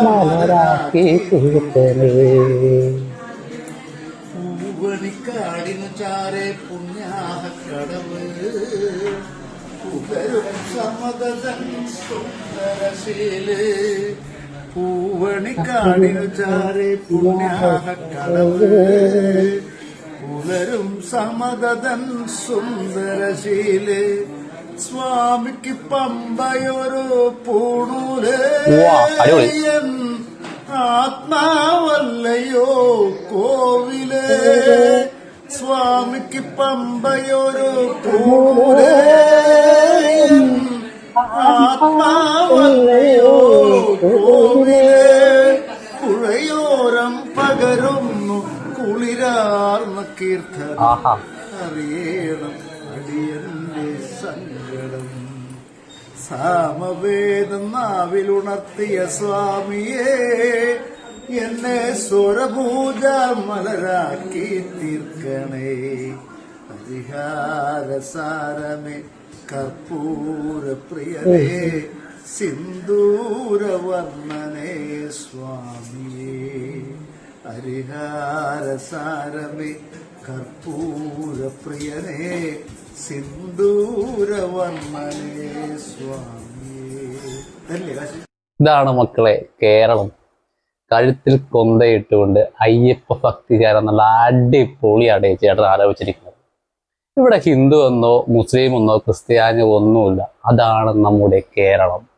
മലരാക്കി തീർക്കണേ. പൂവണിക്കാടിനു ചാരെ പുണ്യാഹക്കടവ് പുകരും സമതൻ സുന്ദരശീല്. പൂവണിക്കാടിനു ചാരെ പുണ്യാഹക്കടവ് പുലരും സമതൻ സുന്ദരശീല്. സ്വാമിക്ക് പമ്പയൊരു പൂണൂലേ ആത്മാവല്ലയോ കോവിലേ. സ്വാമിക്ക് പമ്പയൊരു പൂണൂലേ ആത്മാവല്ലയോ കോവിലേ. പുഴയോരം പകരുന്നു കുളിരാർന്ന കീർത്തനം അറിയണം അടിയന്റെ സങ്കടം. സാമവേദം നാവിലുണർത്തിയ സ്വാമിയെ എന്നെ സ്വരപൂജ മലരാക്കി തീർക്കണേ. പരിഹാരസാരമേ കർപ്പൂര പ്രിയനേ സിന്ദൂരവർണ്ണനേ സ്വാമിയേ. ഹരിഹാരസാരമേ കർപ്പൂര പ്രിയനേ സിന്ദൂരവർണ്ണനേ സ്വാമിയേ. ഇതാണ് മക്കളെ കേരളം. കഴുത്തിൽ കൊന്തയിട്ടുകൊണ്ട് അയ്യപ്പ ഭക്തിചാരം നല്ല അടിപൊളിയാണ് ചേട്ടൻ ആലോചിച്ചിരിക്കുന്നത്. ഇവിടെ ഹിന്ദു എന്നോ മുസ്ലിം എന്നോ ക്രിസ്ത്യാനി ഒന്നുമില്ല. അതാണ് നമ്മുടെ കേരളം.